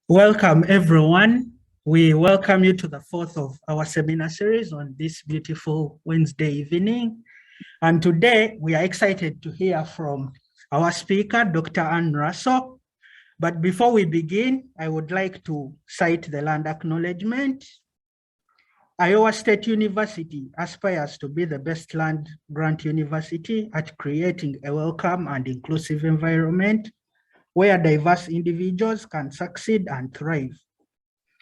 Welcome, everyone. We welcome you to the fourth of our seminar series on this beautiful Wednesday evening. And today we are excited to hear from our speaker, Dr. Ann Russell. But before we begin, I would like to cite the land acknowledgement. Iowa State University aspires to be the best land grant university at creating a welcome and inclusive environment where diverse individuals can succeed and thrive.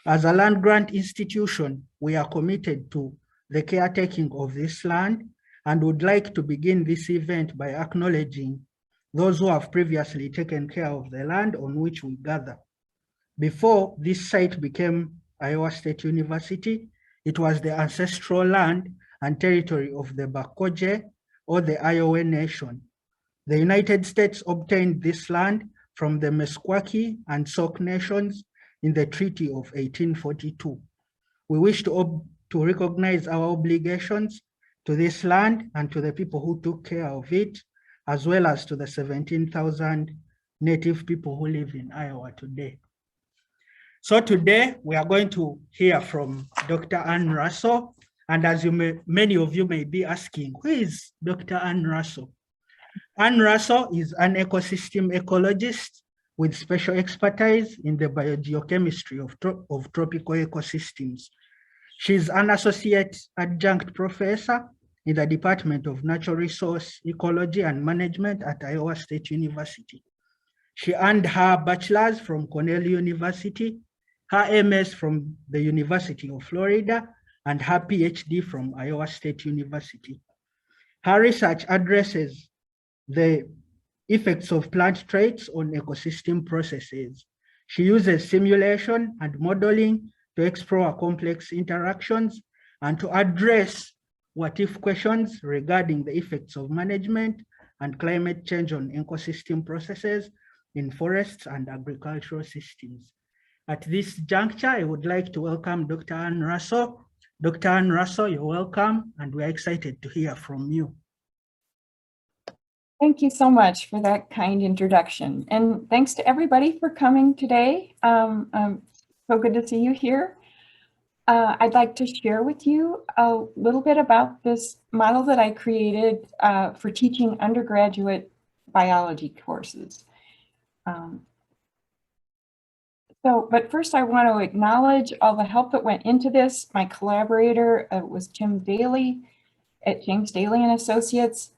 As a land grant institution, we are committed to the caretaking of this land and would like to begin this event by acknowledging those who have previously taken care of the land on which we gather. Before this site became Iowa State University, it was the ancestral land and territory of the Bakoje or the Iowa Nation. The United States obtained this land from the Meskwaki and Sauk nations in the Treaty of 1842. We wish to recognize our obligations to this land and to the people who took care of it, as well as to the 17,000 Native people who live in Iowa today. So today we are going to hear from Dr. Ann Russell. And as many of you may be asking, who is Dr. Ann Russell? Ann Russell is an ecosystem ecologist with special expertise in the biogeochemistry of tropical ecosystems. She's an associate adjunct professor in the Department of Natural Resource Ecology and Management at Iowa State University. She earned her bachelor's from Cornell University, her MS from the University of Florida, and her PhD from Iowa State University. Her research addresses the effects of plant traits on ecosystem processes. She uses simulation and modeling to explore complex interactions and to address what-if questions regarding the effects of management and climate change on ecosystem processes in forests and agricultural systems. At this juncture, I would like to welcome Dr. Ann Russell. Dr. Ann Russell, you're welcome, and we're excited to hear from you. Thank you so much for that kind introduction. And thanks to everybody for coming today. So good to see you here. I'd like to share with you a little bit about this model that I created for teaching undergraduate biology courses. But first I want to acknowledge all the help that went into this. My collaborator was Jim Daly at James Daly and Associates.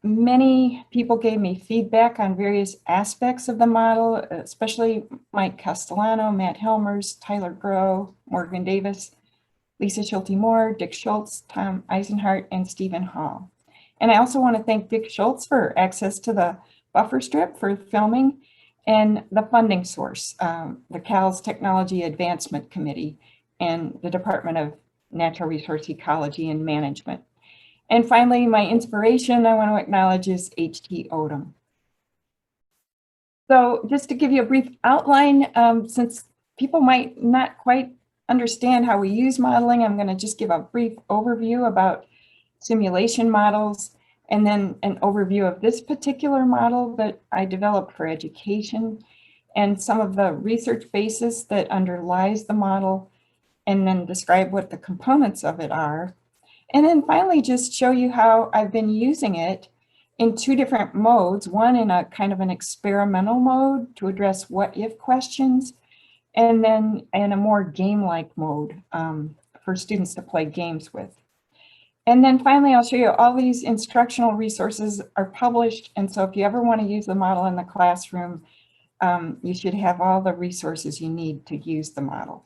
Many people gave me feedback on various aspects of the model, especially Mike Castellano, Matt Helmers, Tyler Groh, Morgan Davis, Lisa Schulte-Moore, Dick Schultz, Tom Eisenhart, and Stephen Hall. And I also want to thank Dick Schultz for access to the buffer strip for filming and the funding source, the CAL's Technology Advancement Committee and the Department of Natural Resource Ecology and Management. And finally, my inspiration I want to acknowledge is H.T. Odom. So just to give you a brief outline, since people might not quite understand how we use modeling, I'm going to just give a brief overview about simulation models and then an overview of this particular model that I developed for education and some of the research basis that underlies the model, and then describe what the components of it are. And then finally, just show you how I've been using it in two different modes, one in a kind of an experimental mode to address what-if questions, and then in a more game-like mode for students to play games with. And then finally, I'll show you all these instructional resources are published. And so if you ever want to use the model in the classroom, you should have all the resources you need to use the model.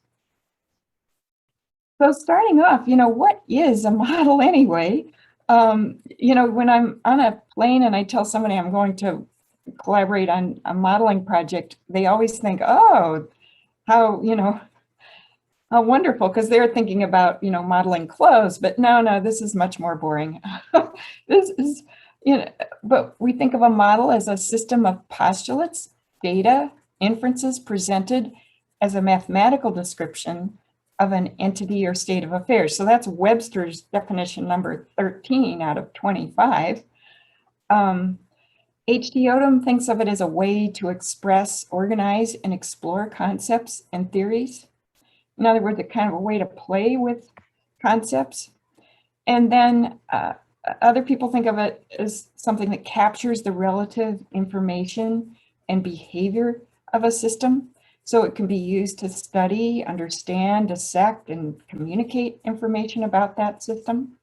So starting off, what is a model anyway? When I'm on a plane and I tell somebody I'm going to collaborate on a modeling project, they always think, oh, how wonderful, because they're thinking about, modeling clothes, but no, this is much more boring. This is, but we think of a model as a system of postulates, data, inferences presented as a mathematical description of an entity or state of affairs. So that's Webster's definition number 13 out of 25. H.D. Odom thinks of it as a way to express, organize, and explore concepts and theories. In other words, a kind of a way to play with concepts. And then other people think of it as something that captures the relative information and behavior of a system. So it can be used to study, understand, dissect, and communicate information about that system.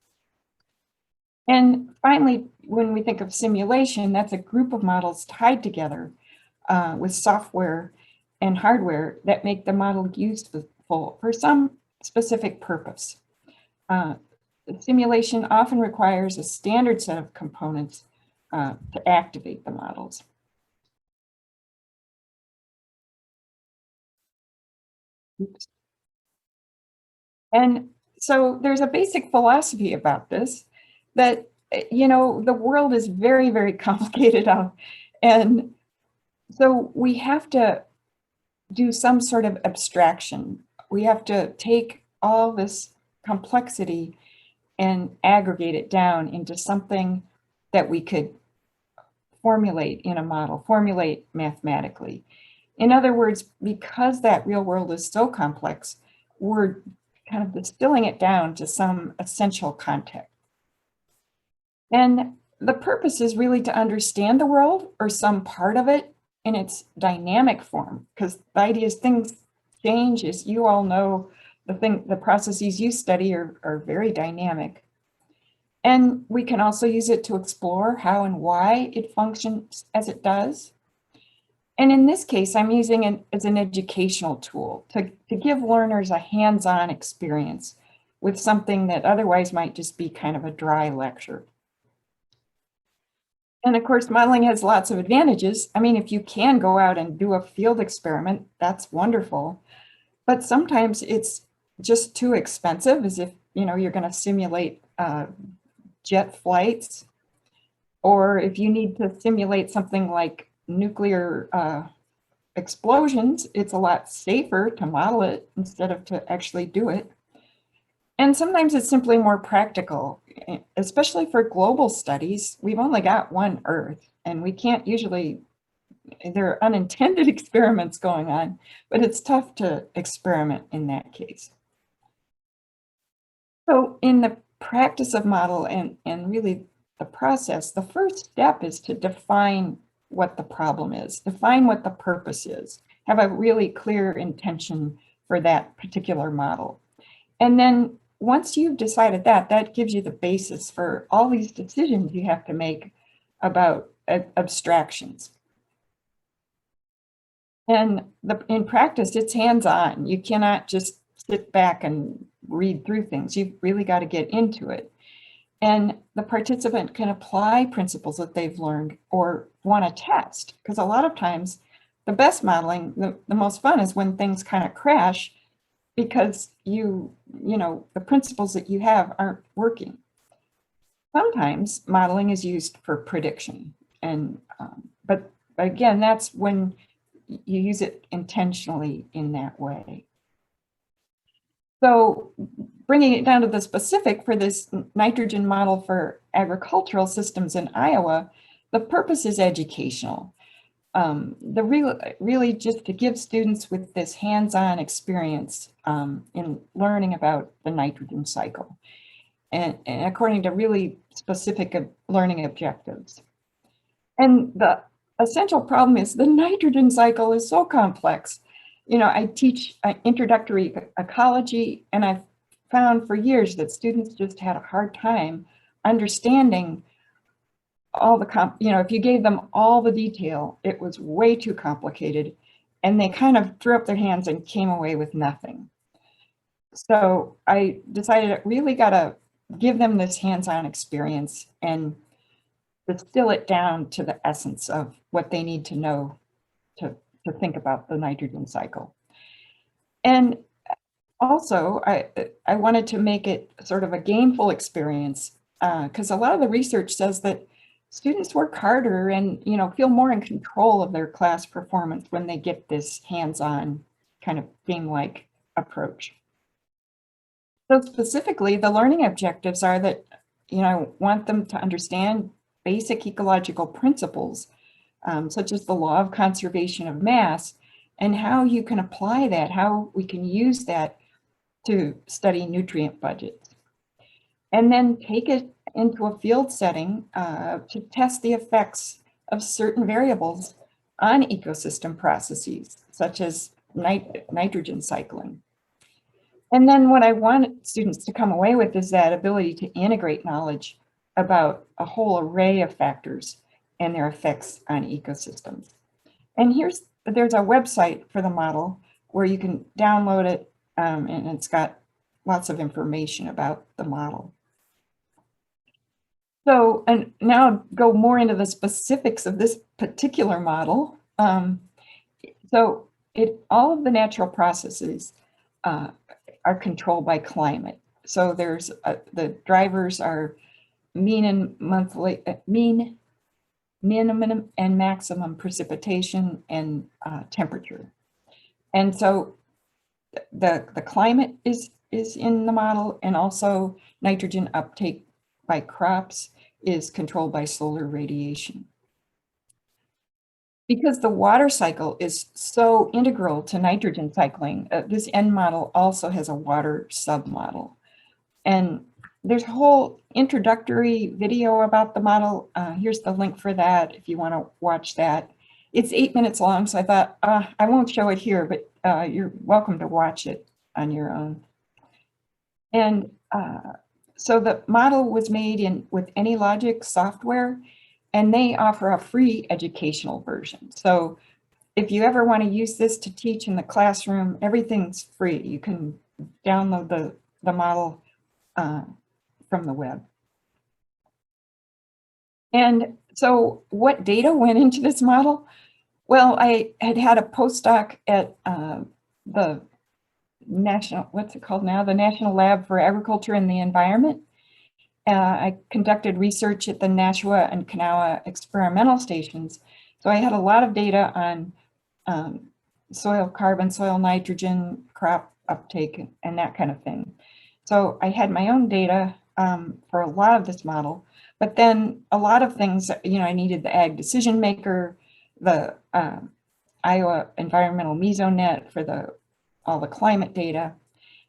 And finally, when we think of simulation, that's a group of models tied together with software and hardware that make the model useful for some specific purpose. Simulation often requires a standard set of components to activate the models. Oops. And so there's a basic philosophy about this that, you know, the world is very, very complicated out. And so we have to do some sort of abstraction. We have to take all this complexity and aggregate it down into something that we could formulate in a model, formulate mathematically. In other words, because that real world is so complex, we're kind of distilling it down to some essential context. And the purpose is really to understand the world or some part of it in its dynamic form, because the idea is things change. As you all know, the processes you study are very dynamic. And we can also use it to explore how and why it functions as it does. And in this case, I'm using it as an educational tool to give learners a hands-on experience with something that otherwise might just be kind of a dry lecture. And of course, modeling has lots of advantages. I mean, if you can go out and do a field experiment, that's wonderful. But sometimes it's just too expensive, as if, you know, you're going to simulate jet flights, or if you need to simulate something like nuclear explosions, it's a lot safer to model it instead of to actually do it. And sometimes it's simply more practical, especially for global studies. We've only got one Earth, and we can't usually, there are unintended experiments going on, but it's tough to experiment in that case. So in the practice of model and really the process, the first step is to define what the problem is, define what the purpose is, have a really clear intention for that particular model. And then once you've decided that, that gives you the basis for all these decisions you have to make about abstractions. And in practice, it's hands-on. You cannot just sit back and read through things. You've really got to get into it. And the participant can apply principles that they've learned or want to test, because a lot of times the best modeling, the most fun is when things kind of crash because you know, the principles that you have aren't working. Sometimes modeling is used for prediction, and but again, that's when you use it intentionally in that way. So bringing it down to the specific for this nitrogen model for agricultural systems in Iowa, the purpose is educational. Really just to give students with this hands-on experience in learning about the nitrogen cycle and according to really specific learning objectives. And the essential problem is the nitrogen cycle is so complex. You know, I teach introductory ecology, and I've found for years that students just had a hard time understanding all the, you know, if you gave them all the detail, it was way too complicated, and they kind of threw up their hands and came away with nothing. So I decided I really got to give them this hands-on experience and distill it down to the essence of what they need to know to think about the nitrogen cycle. And also, I wanted to make it sort of a gameful experience, because a lot of the research says that students work harder and, you know, feel more in control of their class performance when they get this hands-on kind of game-like approach. So specifically, the learning objectives are that, you know, I want them to understand basic ecological principles, such as the law of conservation of mass, and how you can apply that, how we can use that to study nutrient budgets. And then take it into a field setting to test the effects of certain variables on ecosystem processes, such as nitrogen cycling. And then what I want students to come away with is that ability to integrate knowledge about a whole array of factors and their effects on ecosystems. And there's a website for the model where you can download it, and it's got lots of information about the model. So, and now I'll go more into the specifics of this particular model. All of the natural processes are controlled by climate. So there's the drivers are mean and monthly, minimum and maximum precipitation and temperature. And so the climate is in the model, and also nitrogen uptake by crops is controlled by solar radiation. Because the water cycle is so integral to nitrogen cycling, this end model also has a water submodel. And there's a whole introductory video about the model. Here's the link for that if you want to watch that. It's 8 minutes long, so I thought I won't show it here, but you're welcome to watch it on your own. And so the model was made with AnyLogic software, and they offer a free educational version. So if you ever want to use this to teach in the classroom, everything's free. You can download the model from the web. And so what data went into this model? Well, I had a postdoc at the National, what's it called now? The National Lab for Agriculture and the Environment. I conducted research at the Nashua and Kanawha experimental stations. So I had a lot of data on soil carbon, soil nitrogen, crop uptake, and that kind of thing. So I had my own data for a lot of this model, but then a lot of things, I needed the Ag Decision Maker, the Iowa Environmental Mesonet for all the climate data.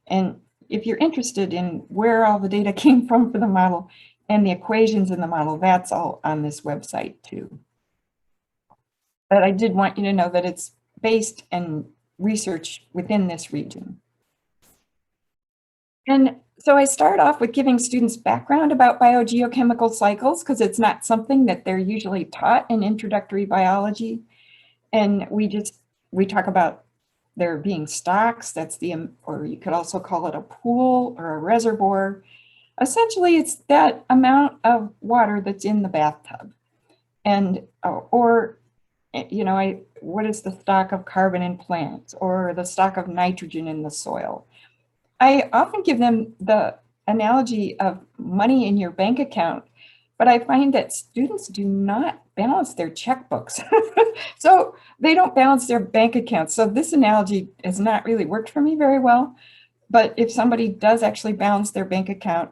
And if you're interested in where all the data came from for the model and the equations in the model, that's all on this website too. But I did want you to know that it's based in research within this region. And so I start off with giving students background about biogeochemical cycles, because it's not something that they're usually taught in introductory biology. And we talk about there being stocks, or you could also call it a pool or a reservoir. Essentially, it's that amount of water that's in the bathtub. And, what is the stock of carbon in plants, or the stock of nitrogen in the soil? I often give them the analogy of money in your bank account, but I find that students do not balance their checkbooks. So they don't balance their bank accounts. So this analogy has not really worked for me very well. But if somebody does actually balance their bank account,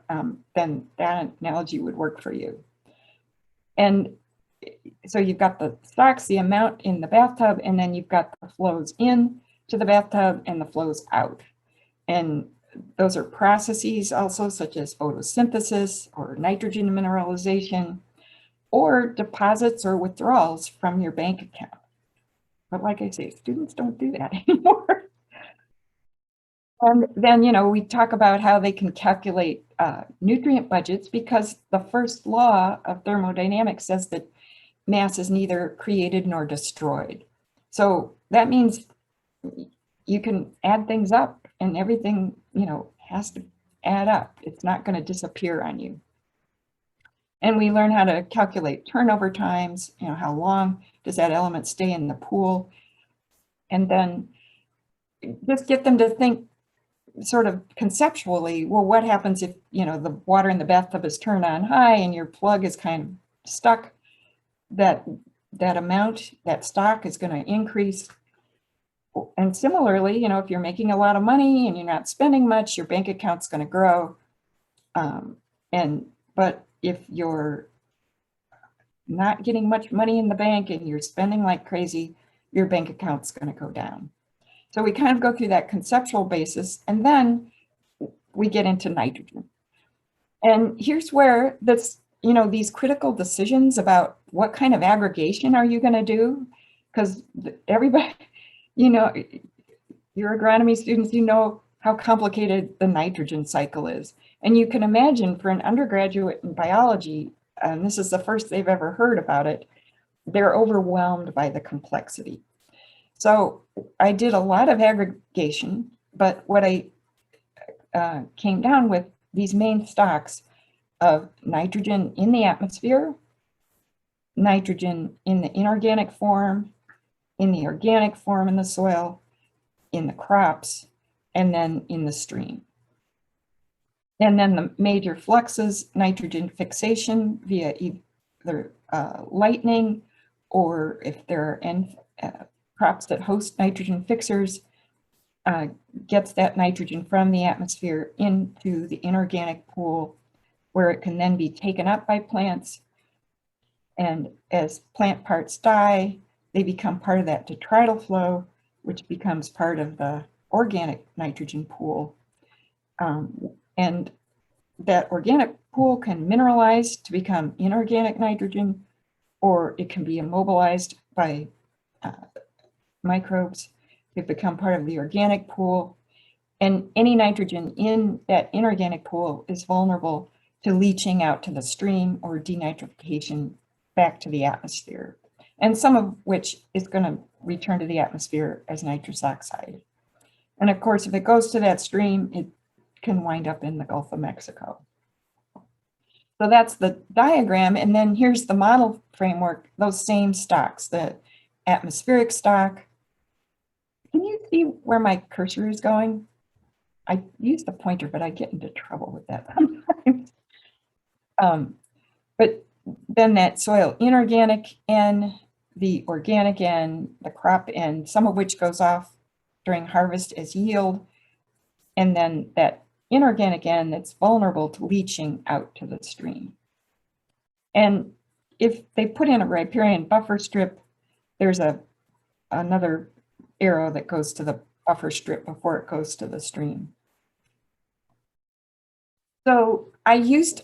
then that analogy would work for you. And so you've got the stocks, the amount in the bathtub, and then you've got the flows in to the bathtub and the flows out. And those are processes also, such as photosynthesis or nitrogen mineralization, or deposits or withdrawals from your bank account. But like I say, students don't do that anymore. And then, we talk about how they can calculate nutrient budgets, because the first law of thermodynamics says that mass is neither created nor destroyed. So that means you can add things up, and everything, has to add up. It's not going to disappear on you. And we learn how to calculate turnover times, how long does that element stay in the pool? And then just get them to think sort of conceptually, well, what happens if, the water in the bathtub is turned on high and your plug is kind of stuck? That amount, that stock is going to increase. And similarly, if you're making a lot of money and you're not spending much, your bank account's going to grow. But if you're not getting much money in the bank and you're spending like crazy, your bank account's going to go down. So we kind of go through that conceptual basis, and then we get into nitrogen. And here's where that's, these critical decisions about what kind of aggregation are you going to do? Because everybody, your agronomy students, how complicated the nitrogen cycle is. And you can imagine for an undergraduate in biology, and this is the first they've ever heard about it, they're overwhelmed by the complexity. So I did a lot of aggregation, but what I came down with these main stocks of nitrogen in the atmosphere, nitrogen in the inorganic form, in the organic form in the soil, in the crops, and then in the stream. And then the major fluxes, nitrogen fixation via either lightning, or if there are crops that host nitrogen fixers, gets that nitrogen from the atmosphere into the inorganic pool, where it can then be taken up by plants. And as plant parts die, they become part of that detrital flow, which becomes part of the organic nitrogen pool. And that organic pool can mineralize to become inorganic nitrogen, or it can be immobilized by microbes to become part of the organic pool. And any nitrogen in that inorganic pool is vulnerable to leaching out to the stream or denitrification back to the atmosphere, and some of which is going to return to the atmosphere as nitrous oxide. And of course, if it goes to that stream, it can wind up in the Gulf of Mexico. So that's the diagram. And then here's the model framework, those same stocks, the atmospheric stock. Can you see where my cursor is going? I use the pointer, but I get into trouble with that sometimes. But then that soil inorganic N, the organic N, the crop N, some of which goes off during harvest as yield, and then that inorganic N that's vulnerable to leaching out to the stream. And if they put in a riparian buffer strip, there's another arrow that goes to the buffer strip before it goes to the stream. So I used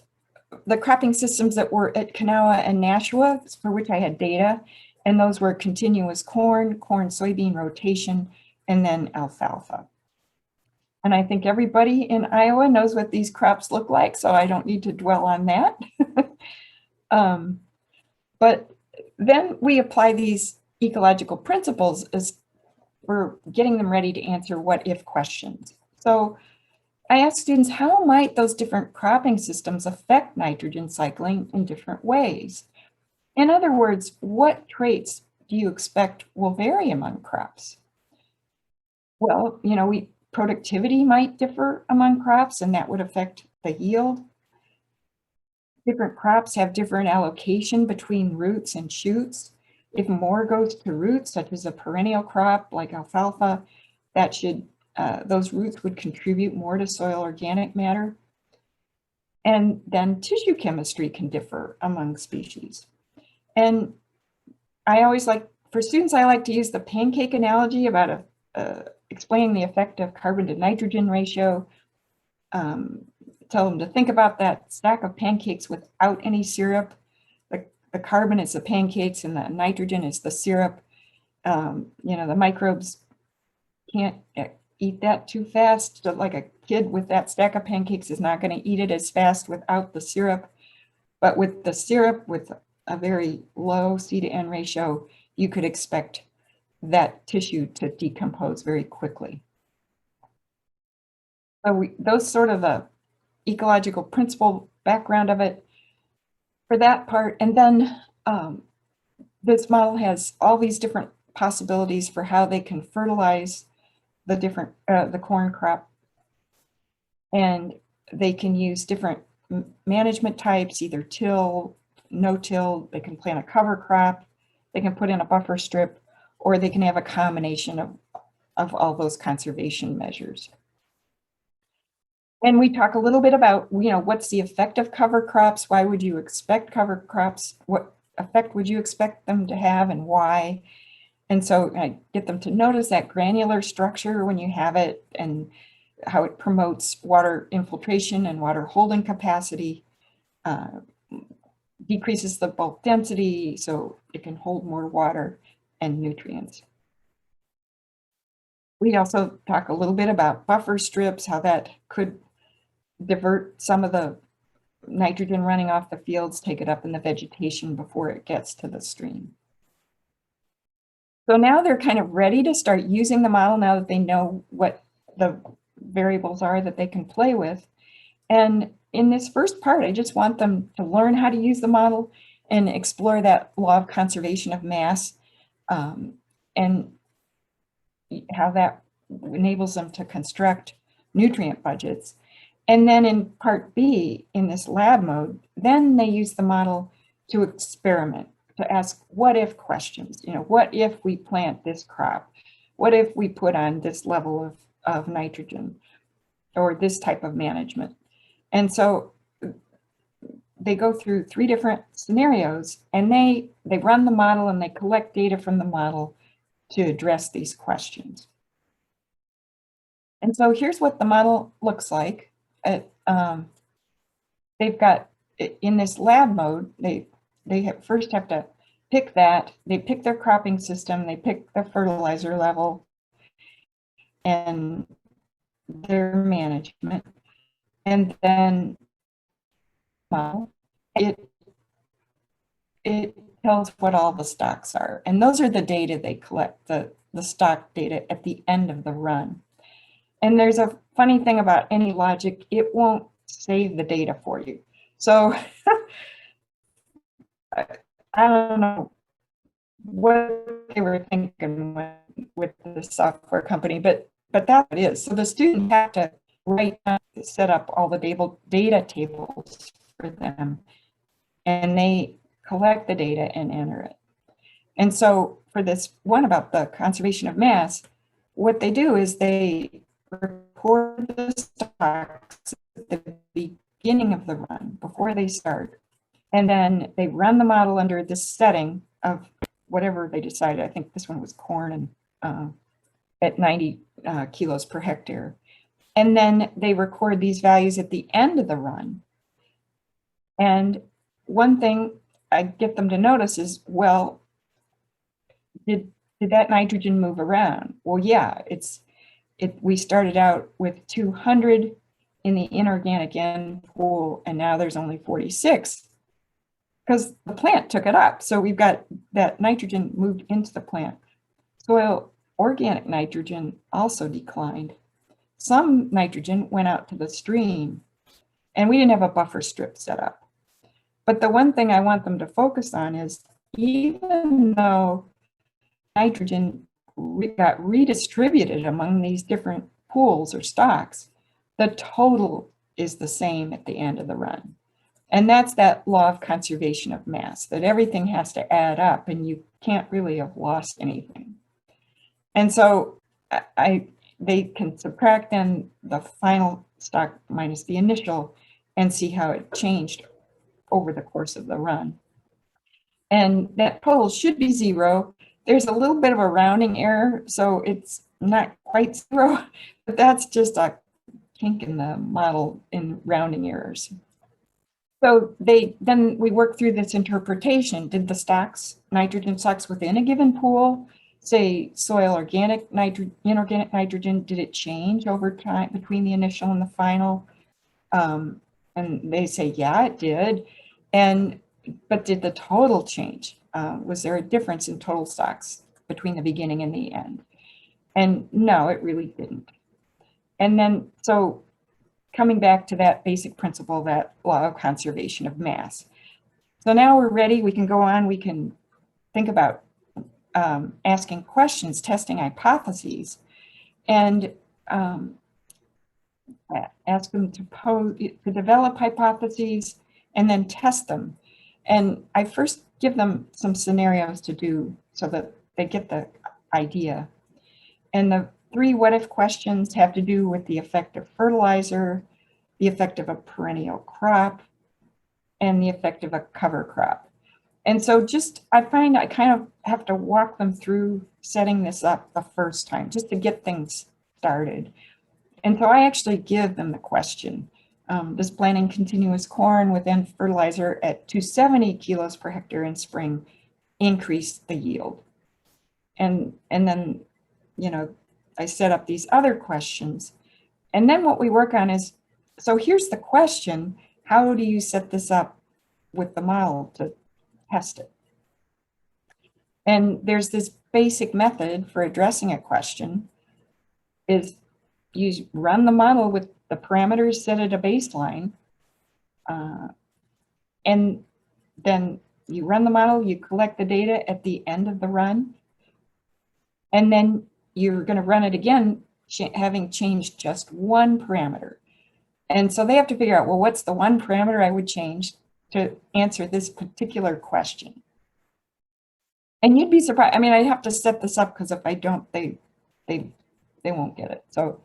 the cropping systems that were at Kanawha and Nashua, for which I had data, and those were continuous corn, soybean rotation, and then alfalfa. And I think everybody in Iowa knows what these crops look like, so I don't need to dwell on that. But then we apply these ecological principles as we're getting them ready to answer what if questions. So I asked students, how might those different cropping systems affect nitrogen cycling in different ways? In other words, what traits do you expect will vary among crops? Well, productivity might differ among crops, and that would affect the yield. Different crops have different allocation between roots and shoots. If more goes to roots, such as a perennial crop like alfalfa, that should those roots would contribute more to soil organic matter. And then tissue chemistry can differ among species. And I always for students, I like to use the pancake analogy about explaining the effect of carbon to nitrogen ratio. Tell them to think about that stack of pancakes without any syrup. The carbon is the pancakes and the nitrogen is the syrup. The microbes can't eat that too fast. So like a kid with that stack of pancakes is not going to eat it as fast without the syrup. But with the syrup, with a very low C to N ratio, you could expect that tissue to decompose very quickly. So those sort of the ecological principle background of it for that part. And then this model has all these different possibilities for how they can fertilize the different, the corn crop. And they can use different management types, either till, no till, they can plant a cover crop, they can put in a buffer strip, or they can have a combination of all those conservation measures. And we talk a little bit about, what's the effect of cover crops? Why would you expect cover crops? What effect would you expect them to have and why? And so I get them to notice that granular structure when you have it and how it promotes water infiltration and water holding capacity, decreases the bulk density so it can hold more water and nutrients. We also talk a little bit about buffer strips, how that could divert some of the nitrogen running off the fields, take it up in the vegetation before it gets to the stream. So now they're kind of ready to start using the model now that they know what the variables are that they can play with. And in this first part, I just want them to learn how to use the model and explore that law of conservation of mass, and how that enables them to construct nutrient budgets. And then in part B, in this lab mode, then they use the model to experiment, to ask what if questions. You know, what if we plant this crop? What if we put on this level of nitrogen or this type of management? And so they go through 3 different scenarios, and they run the model and they collect data from the model to address these questions. And so here's what the model looks like. They've got, in this lab mode, they first have to pick that. They pick their cropping system, they pick the fertilizer level and their management. And then it tells what all the stocks are. And those are the data they collect, the stock data at the end of the run. And there's a funny thing about any logic, it won't save the data for you. So I don't know what they were thinking with the software company, but that it is. So the student have to set up all the data tables for them, and they collect the data and enter it. And so for this one about the conservation of mass, what they do is they record the stocks at the beginning of the run before they start. And then they run the model under this setting of whatever they decided. I think this one was corn and at 90 kilos per hectare. And then they record these values at the end of the run. And one thing I get them to notice is, well, did that nitrogen move around? Well, yeah, we started out with 200 in the inorganic N pool, and now there's only 46 because the plant took it up. So we've got that nitrogen moved into the plant. Soil organic nitrogen also declined. Some nitrogen went out to the stream, and we didn't have a buffer strip set up. But the one thing I want them to focus on is, even though nitrogen got redistributed among these different pools or stocks, the total is the same at the end of the run. And that's that law of conservation of mass, that everything has to add up and you can't really have lost anything. And so they can subtract then the final stock minus the initial and see how it changed over the course of the run. And that total should be 0. There's a little bit of a rounding error, so it's not quite 0, but that's just a kink in the model in rounding errors. So then we work through this interpretation. Did the stocks, nitrogen stocks within a given pool, say soil organic inorganic nitrogen, did it change over time between the initial and the final? And they say, yeah, it did. But did the total change? Was there a difference in total stocks between the beginning and the end? And no, it really didn't. And then, so coming back to that basic principle, that law of conservation of mass. So now we're ready, we can go on, we can think about asking questions, testing hypotheses, and ask them to develop hypotheses and then test them. And I first give them some scenarios to do so that they get the idea. And the 3 what if questions have to do with the effect of fertilizer, the effect of a perennial crop, and the effect of a cover crop. And so I find I kind of have to walk them through setting this up the first time just to get things started. And so I actually give them the question, does planting continuous corn with N fertilizer at 270 kilos per hectare in spring increase the yield? And then, you know, I set up these other questions. And then what we work on is, so here's the question, how do you set this up with the model to test it? And there's this basic method for addressing a question is you run the model with the parameters set at a baseline, and then you run the model, you collect the data at the end of the run, and then you're going to run it again, having changed just one parameter. And so they have to figure out, well, what's the one parameter I would change to answer this particular question? And you'd be surprised. I mean, I have to set this up because if I don't, they won't get it. So,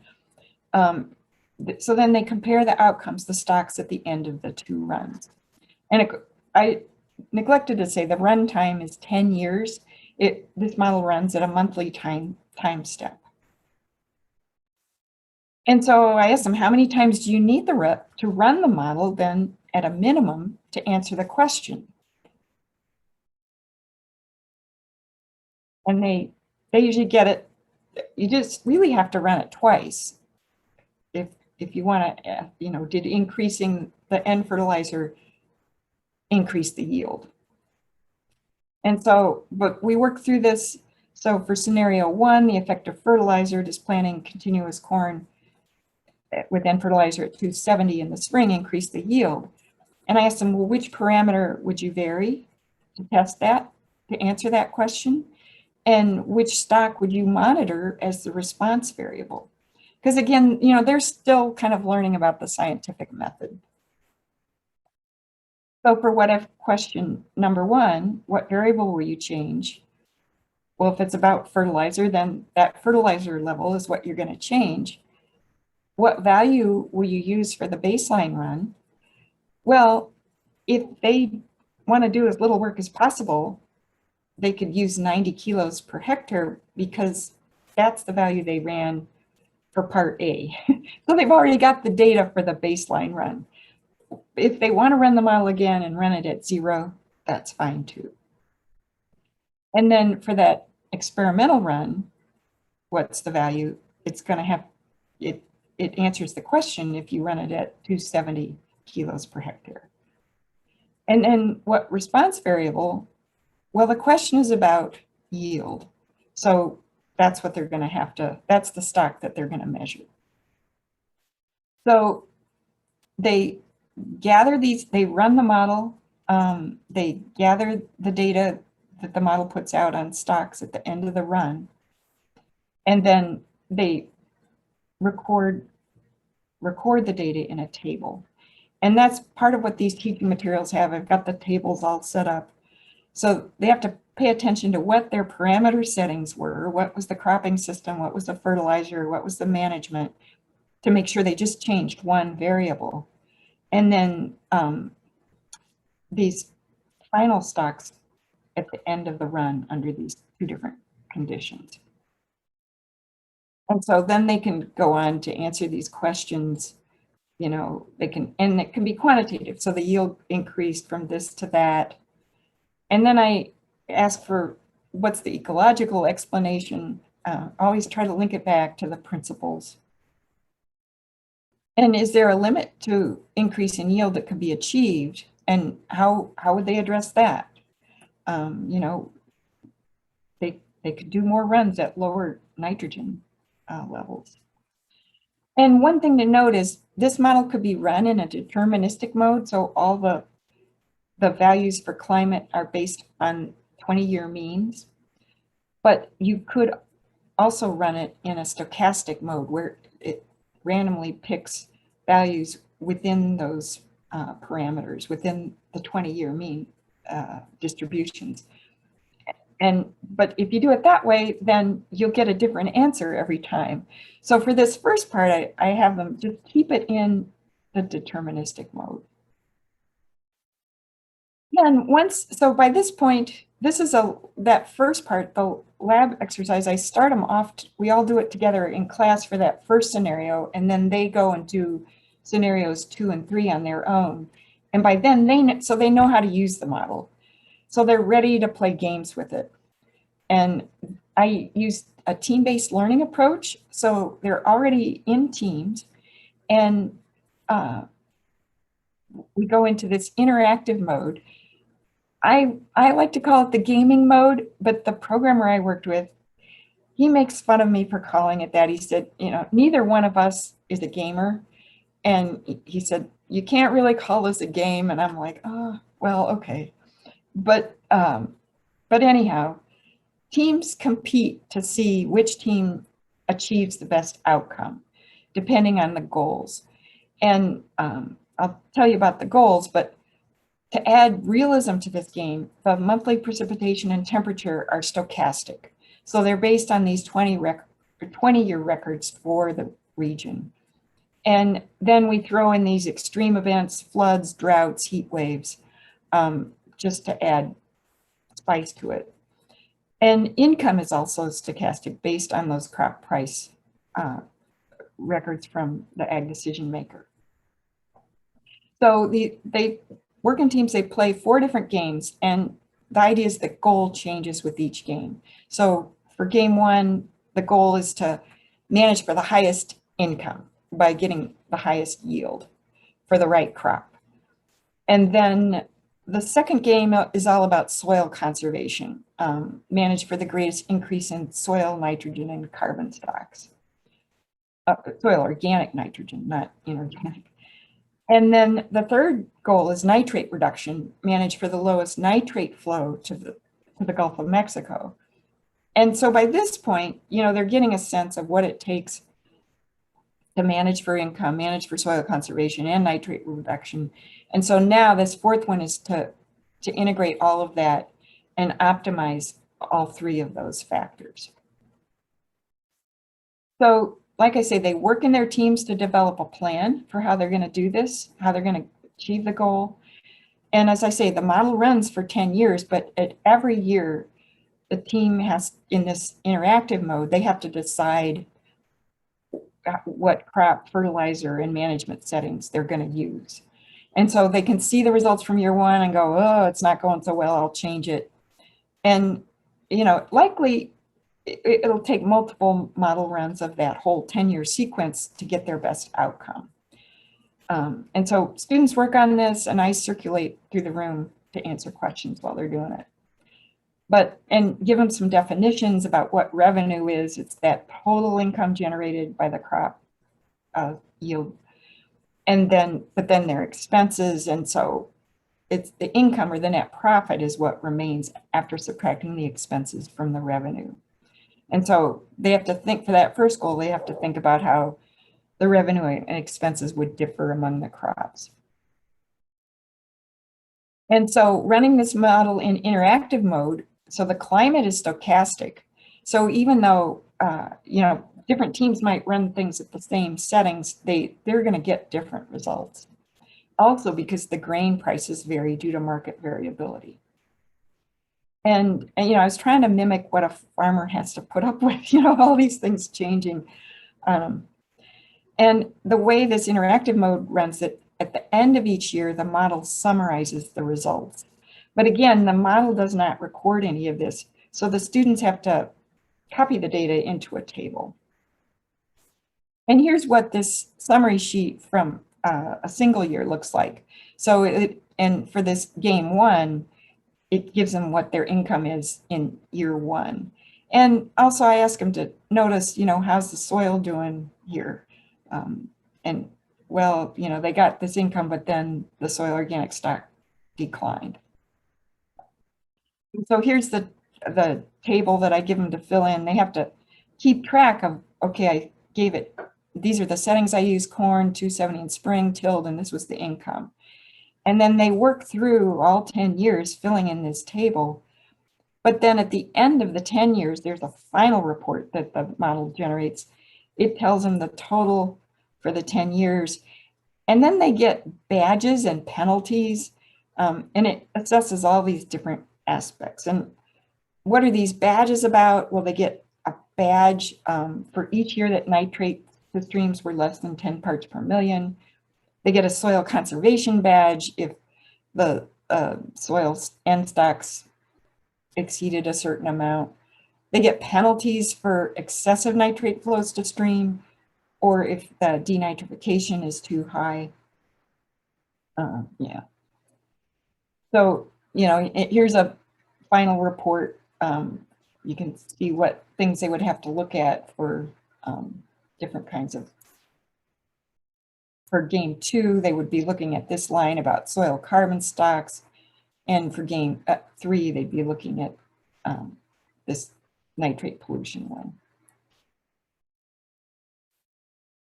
so then they compare the outcomes, the stocks at the end of the two runs. And I neglected to say the run time is 10 years. This model runs at a monthly time step. And so I asked them, how many times do you need to run the model then at a minimum to answer the question? And they usually get it. You just really have to run it twice. If you want to, you know, did increasing the N fertilizer increase the yield? And so, but we work through this. So for scenario 1, the effect of fertilizer, does planting continuous corn with N fertilizer at 270 in the spring increase the yield? And I asked them, well, which parameter would you vary to test that, to answer that question? And which stock would you monitor as the response variable? Because again, you know, they're still kind of learning about the scientific method. So for what if question number 1, what variable will you change? Well, if it's about fertilizer, then that fertilizer level is what you're going to change. What value will you use for the baseline run? Well, if they want to do as little work as possible, they could use 90 kilos per hectare because that's the value they ran for part A. So they've already got the data for the baseline run. If they want to run the model again and run it at 0, that's fine too. And then for that experimental run, what's the value? It's going to have, it answers the question if you run it at 270 kilos per hectare. And then what response variable? Well, the question is about yield. So that's what they're going to have to, that's the stock that they're going to measure. So they gather these, they run the model, they gather the data that the model puts out on stocks at the end of the run, and then they record the data in a table. And that's part of what these teaching materials have. I've got the tables all set up. So they have to pay attention to what their parameter settings were, what was the cropping system, what was the fertilizer, what was the management, to make sure they just changed one variable. And then these final stocks at the end of the run under these two different conditions. And so then they can go on to answer these questions, you know, they can, and it can be quantitative. So the yield increased from this to that. And then I ask for what's the ecological explanation. Always try to link it back to the principles. And is there a limit to increase in yield that could be achieved? And how would they address that? You know, they could do more runs at lower nitrogen levels. And one thing to note is this model could be run in a deterministic mode. So all the values for climate are based on 20-year means. But you could also run it in a stochastic mode where it randomly picks values within those parameters, within the 20-year mean distributions. But if you do it that way, then you'll get a different answer every time. So for this first part, I have them just keep it in the deterministic mode. And so by this point, this is that first part, the lab exercise, I start them off, we all do it together in class for that first scenario, and then they go and do scenarios 2 and 3 on their own. And by then they know how to use the model. So they're ready to play games with it. And I use a team-based learning approach. So they're already in teams, and we go into this interactive mode. I like to call it the gaming mode, but the programmer I worked with, he makes fun of me for calling it that. He said, neither one of us is a gamer. And he said, you can't really call this a game. And I'm like, oh, well, okay. But anyhow, teams compete to see which team achieves the best outcome, depending on the goals. And I'll tell you about the goals, but to add realism to this game, the monthly precipitation and temperature are stochastic. So they're based on these 20-year records for the region. And then we throw in these extreme events, floods, droughts, heat waves, just to add spice to it. And income is also stochastic based on those crop price records from the ag decision maker. So they work in teams, they play 4 different games, and the idea is that goal changes with each game. So for game 1, the goal is to manage for the highest income by getting the highest yield for the right crop. And then the second game is all about soil conservation, manage for the greatest increase in soil nitrogen and carbon stocks. Soil organic nitrogen, not inorganic. And then the third goal is nitrate reduction, manage for the lowest nitrate flow to the Gulf of Mexico. And so by this point, they're getting a sense of what it takes to manage for income, manage for soil conservation and nitrate reduction. And so now this fourth one is to integrate all of that and optimize all 3 of those factors. So like I say, they work in their teams to develop a plan for how they're going to do this, how they're going to achieve the goal. And as I say, the model runs for 10 years, but at every year, the team has, in this interactive mode, they have to decide what crop, fertilizer, and management settings they're going to use. And so they can see the results from year 1 and go, oh, it's not going so well, I'll change it. And, likely it'll take multiple model runs of that whole 10-year sequence to get their best outcome. And so students work on this, and I circulate through the room to answer questions while they're doing it. And give them some definitions about what revenue is. It's that total income generated by the crop yield. And but then their expenses. And so it's the income, or the net profit, is what remains after subtracting the expenses from the revenue. And so they have to think, for that first goal, they have to think about how the revenue and expenses would differ among the crops. And so running this model in interactive mode, so the climate is stochastic. So even though, different teams might run things at the same settings, they're going to get different results. Also because the grain prices vary due to market variability. And I was trying to mimic what a farmer has to put up with, all these things changing. And the way this interactive mode runs it, at the end of each year, the model summarizes the results. But again, the model does not record any of this. So the students have to copy the data into a table. And here's what this summary sheet from a single year looks like. So and for this game 1, it gives them what their income is in year 1. And also I ask them to notice, how's the soil doing here? And well, they got this income, but then the soil organic stock declined. And so here's the table that I give them to fill in. They have to keep track of, okay, I gave it, these are the settings I use: corn, 270 in spring, tilled, and this was the income. And then they work through all 10 years filling in this table. But then at the end of the 10 years, there's a final report that the model generates. It tells them the total for the 10 years. And then they get badges and penalties And it assesses all these different aspects. And what are these badges about? Well, they get a badge for each year that nitrate streams were less than 10 parts per million. They get a soil conservation badge if the soil and stocks exceeded a certain amount. They get penalties for excessive nitrate flows to stream, or if the denitrification is too high. Yeah. So, here's a final report. You can see what things they would have to look at for different kinds of. For game 2, they would be looking at this line about soil carbon stocks. And for game 3, they'd be looking at this nitrate pollution one.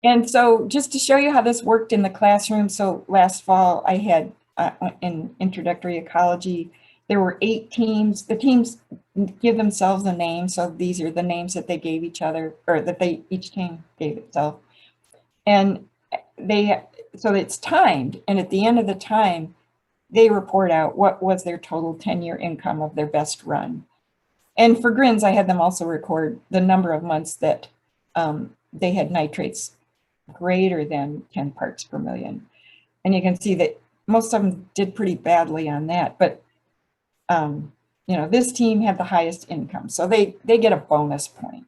And so just to show you how this worked in the classroom, so last fall I had in introductory ecology, there were 8 teams. The teams give themselves a name, so these are the names that they gave each other, or that each team gave itself. And so it's timed, and at the end of the time, they report out what was their total 10-year income of their best run. And for grins, I had them also record the number of months that they had nitrates greater than 10 parts per million. And you can see that most of them did pretty badly on that, but this team had the highest income, so they get a bonus point.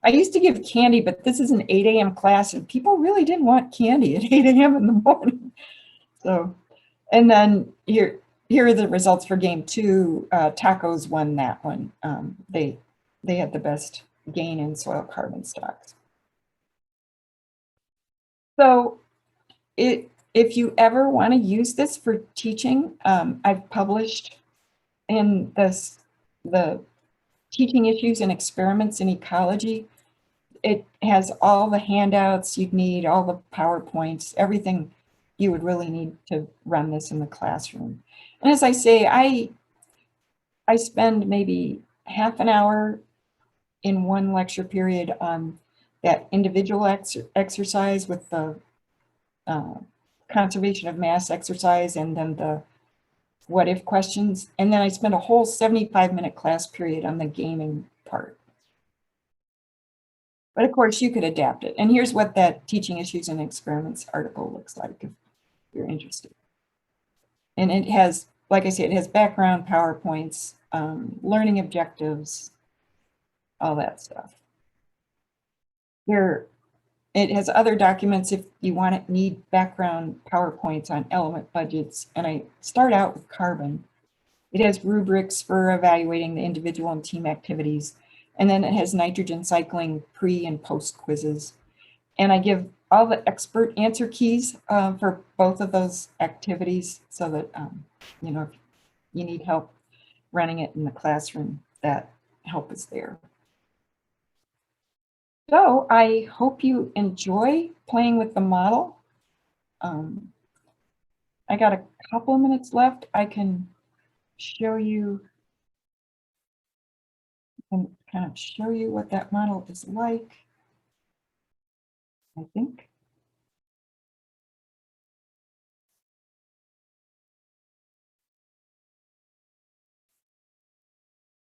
I used to give candy, but this is an 8 a.m. class, and people really didn't want candy at 8 a.m. in the morning. So, and then here are the results for game 2. Tacos won that one. They had the best gain in soil carbon stocks. So if you ever want to use this for teaching, I've published in the teaching issues and experiments in ecology. It has all the handouts you'd need, all the PowerPoints, everything you would really need to run this in the classroom. And as I say, I spend maybe half an hour in one lecture period on that individual exercise with the conservation of mass exercise, and then the what if questions. And then I spend a whole 75-minute class period on the gaming part. But of course, you could adapt it. And here's what that teaching issues and experiments article looks like if you're interested. And it has, like I said, it has background PowerPoints, learning objectives, all that stuff. It has other documents if you need background PowerPoints on element budgets. And I start out with carbon. It has rubrics for evaluating the individual and team activities. And then it has nitrogen cycling pre and post quizzes. And I give all the expert answer keys for both of those activities, so that, if you need help running it in the classroom, that help is there. So I hope you enjoy playing with the model. I got a couple of minutes left. I can show you and kind of show you what that model is like, I think.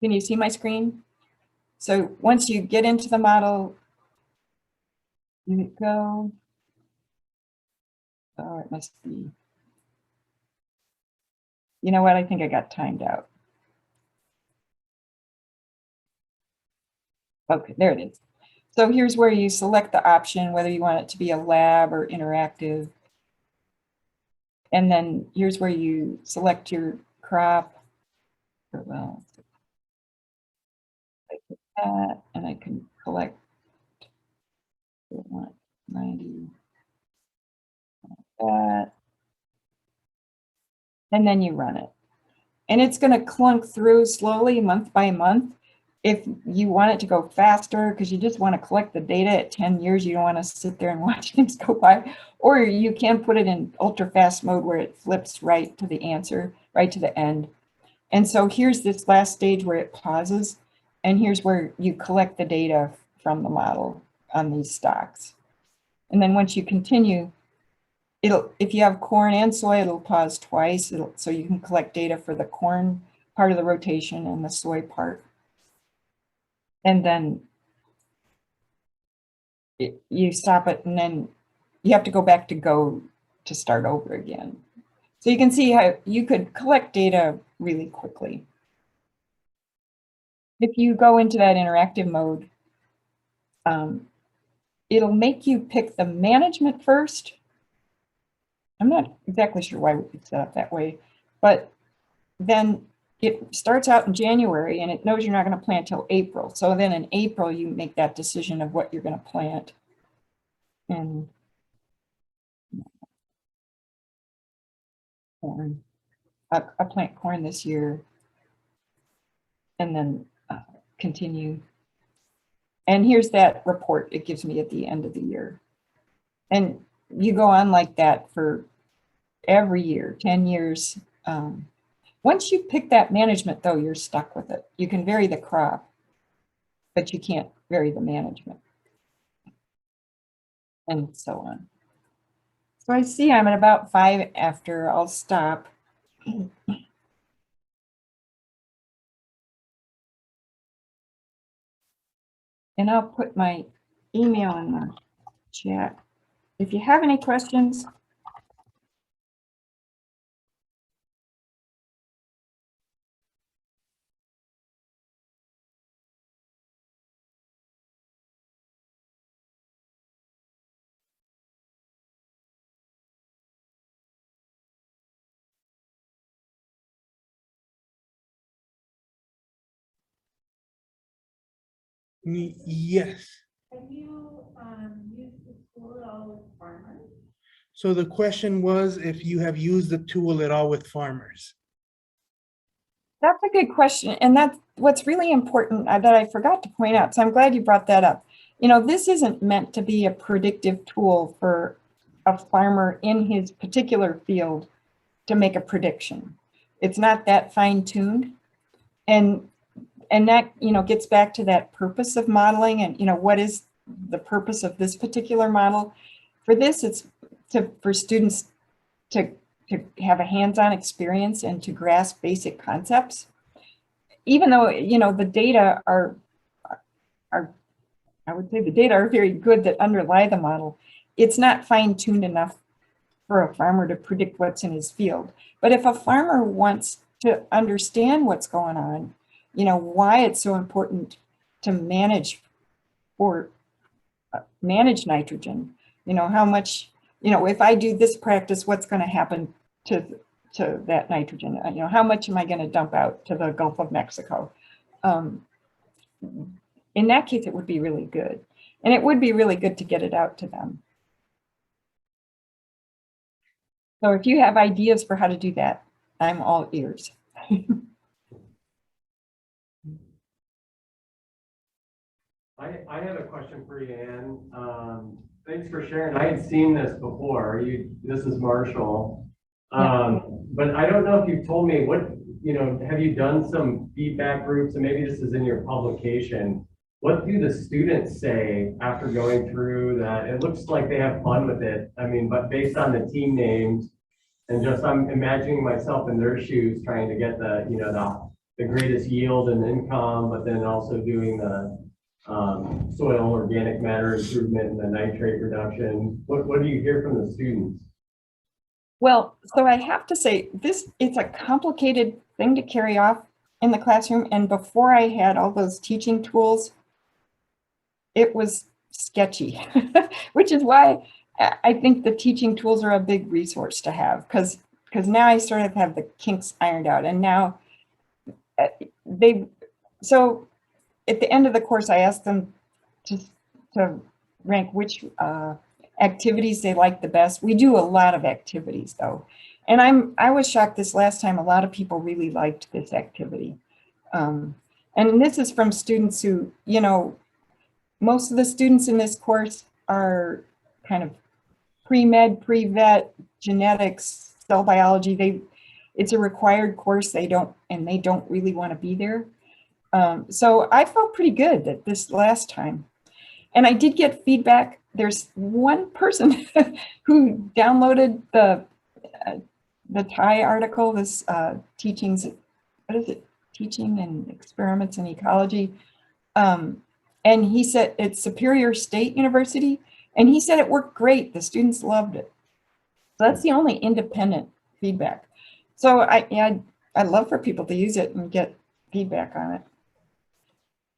Can you see my screen? So once you get into the model, you go. Oh, it must be. You know what? I think I got timed out. Okay, there it is. So here's where you select the option, whether you want it to be a lab or interactive. And then here's where you select your crop. Well, I put that, and I can collect 90, that, and then you run it. And it's going to clunk through slowly month by month. If you want it to go faster, because you just want to collect the data at 10 years, you don't want to sit there and watch things go by, or you can put it in ultra fast mode where it flips right to the answer, right to the end. And so here's this last stage where it pauses, and here's where you collect the data from the model on these stocks. And then once you continue, if you have corn and soy, it'll pause twice. So you can collect data for the corn part of the rotation and the soy part. And then you stop it, and then you have to go back to go to start over again. So you can see how you could collect data really quickly. If you go into that interactive mode, it'll make you pick the management first. I'm not exactly sure why it's set up that way, but then it starts out in January and it knows you're not going to plant till April. So then in April, you make that decision of what you're going to plant. And corn. I plant corn this year and then continue. And here's that report it gives me at the end of the year. And you go on like that for every year, 10 years. Once you pick that management, though, you're stuck with it. You can vary the crop, but you can't vary the management. And so on. So I see I'm at about 5 after. I'll stop. And I'll put my email in the chat. If you have any questions. Yes. Have you used the tool at all with farmers? So the question was if you have used the tool at all with farmers. That's a good question. And that's what's really important that I forgot to point out. So I'm glad you brought that up. You know, this isn't meant to be a predictive tool for a farmer in his particular field to make a prediction. It's not that fine-tuned. And that, you know, gets back to that purpose of modeling and, you know, what is the purpose of this particular model? For this, it's for students to have a hands-on experience and to grasp basic concepts. Even though, you know, the data are, I would say the data are very good that underlie the model, it's not fine-tuned enough for a farmer to predict what's in his field. But if a farmer wants to understand what's going on, you know, why it's so important to manage nitrogen, you know, how much, you know, if I do this practice, what's going to happen to that nitrogen? You know, how much am I going to dump out to the Gulf of Mexico? In that case, it would be really good. And it would be really good to get it out to them. So if you have ideas for how to do that, I'm all ears. I have a question for you, Ann. Thanks for sharing. I had seen this before. This is Marshall. But I don't know if you've told me what, you know, have you done some feedback groups, and maybe this is in your publication. What do the students say after going through that? It looks like they have fun with it. I mean, but based on the team names and just, I'm imagining myself in their shoes trying to get the, you know, the greatest yield and income, but then also doing the soil organic matter improvement and the nitrate reduction. What do you hear from the students? Well, so I have to say it's a complicated thing to carry off in the classroom. And before I had all those teaching tools, it was sketchy, which is why I think the teaching tools are a big resource to have, because now I sort of have the kinks ironed out. And now so at the end of the course, I asked them to rank which activities they like the best. We do a lot of activities though. And I was shocked this last time, a lot of people really liked this activity. And this is from students who, you know, most of the students in this course are kind of pre-med, pre-vet, genetics, cell biology. It's a required course. They don't really want to be there. So I felt pretty good that this last time. And I did get feedback there's one person who downloaded the Thai article, this teachings, what is it? Teaching and experiments in ecology. And he said it's Superior State University. And he said it worked great. The students loved it. So that's the only independent feedback. So I'd love for people to use it and get feedback on it.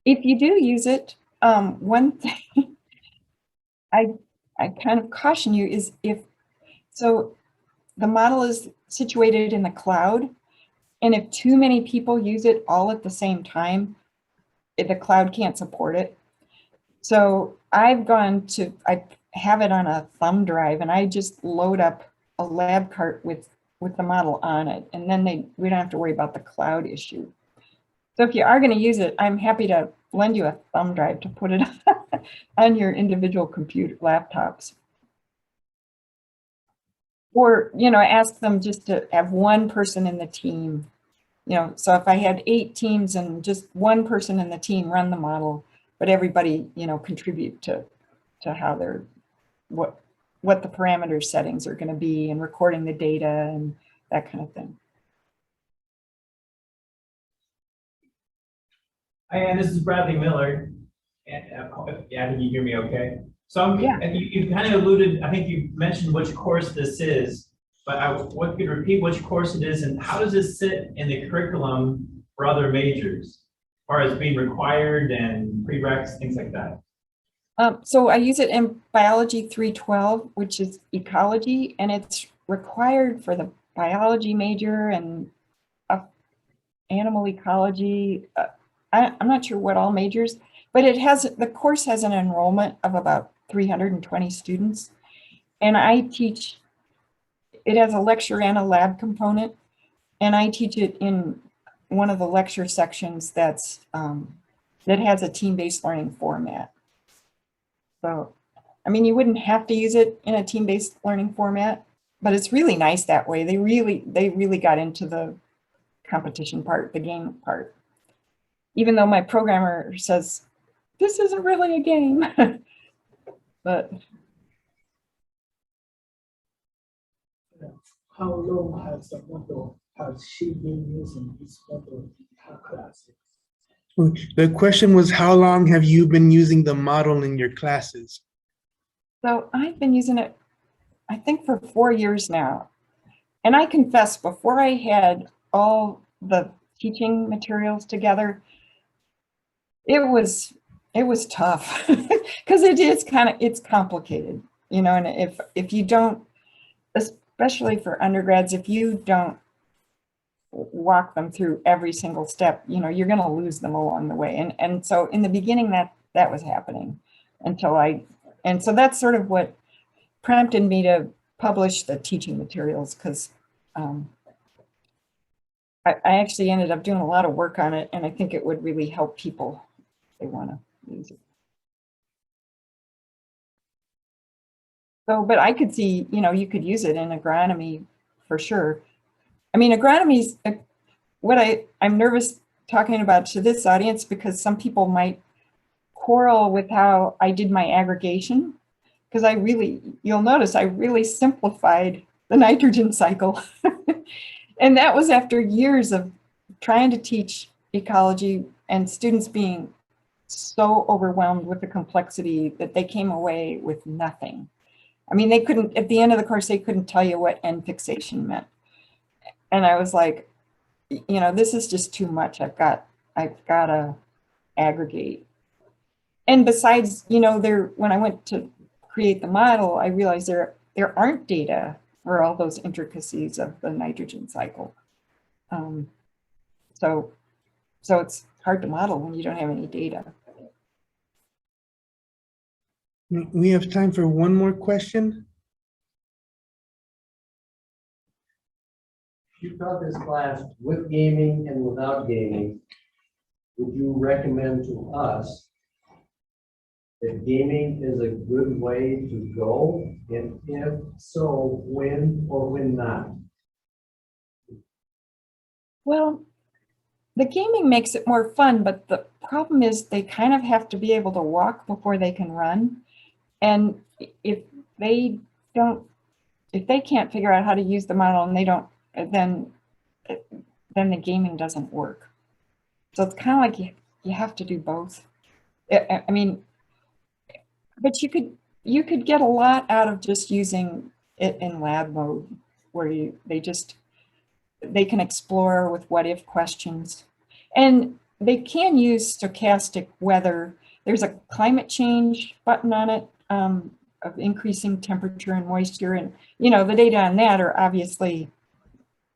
If you do use it, one thing I kind of caution you is so the model is situated in the cloud, and if too many people use it all at the same time, the cloud can't support it. So I have it on a thumb drive, and I just load up a lab cart with the model on it, and then we don't have to worry about the cloud issue. So if you are going to use it, I'm happy to lend you a thumb drive to put it on your individual computer laptops. Or, ask them just to have one person in the team. So if I had 8 teams and just one person in the team run the model, but everybody, contribute to how they're, what the parameter settings are going to be, and recording the data and that kind of thing. Hi, Ann, this is Bradley Miller. And yeah, I think you hear me okay. So you kind of alluded, I think you mentioned which course this is, but what could repeat which course it is, and how does this sit in the curriculum for other majors, as far as being required and prereqs, things like that? So I use it in Biology 312, which is ecology, and it's required for the biology major and animal ecology. I'm not sure what all majors, but the course has an enrollment of about 320 students. And I teach, it has a lecture and a lab component. And I teach it in one of the lecture sections that has a team-based learning format. So, I mean, you wouldn't have to use it in a team-based learning format, but it's really nice that way. They really got into the competition part, the game part. Even though my programmer says, this isn't really a game, but. How long has she been using this model in her classes? The question was, how long have you been using the model in your classes? So I've been using it, I think, for 4 years now. And I confess, before I had all the teaching materials together, it was tough because it's complicated, and if you don't, especially for undergrads, if you don't walk them through every single step, you're going to lose them along the way. And so in the beginning that was happening and so that's sort of what prompted me to publish the teaching materials, because I actually ended up doing a lot of work on it, and I think it would really help people if they want to use it. So, but I could see, you could use it in agronomy for sure. I mean, agronomy is what I'm nervous talking about to this audience, because some people might quarrel with how I did my aggregation, because you'll notice I really simplified the nitrogen cycle. And that was after years of trying to teach ecology and students being so overwhelmed with the complexity that they came away with nothing. I mean, they couldn't, at the end of the course, they couldn't tell you what end fixation meant. And I was like, this is just too much. I've got to aggregate. And besides, when I went to create the model, I realized there aren't data for all those intricacies of the nitrogen cycle. So it's hard to model when you don't have any data. We have time for one more question. You taught this class with gaming and without gaming. Would you recommend to us that gaming is a good way to go? And if so, when or when not? Well, the gaming makes it more fun, but the problem is they kind of have to be able to walk before they can run. And if they don't, if they can't figure out how to use the model and they don't, then the gaming doesn't work. So it's kind of like you have to do both. I mean, but you could get a lot out of just using it in lab mode, where they can explore with what if questions, and they can use stochastic weather. There's a climate change button on it, of increasing temperature and moisture, and the data on that are obviously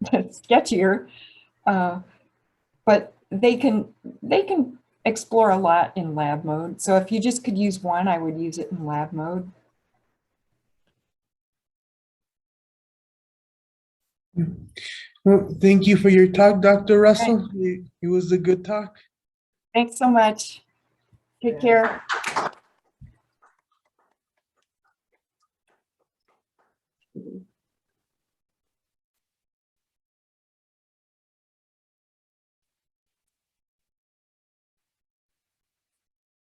sketchier, but they can explore a lot in lab mode. So if you just could use one, I would use it in lab mode. Well, thank you for your talk, Dr. Russell. It was a good talk. Thanks so much. Take care.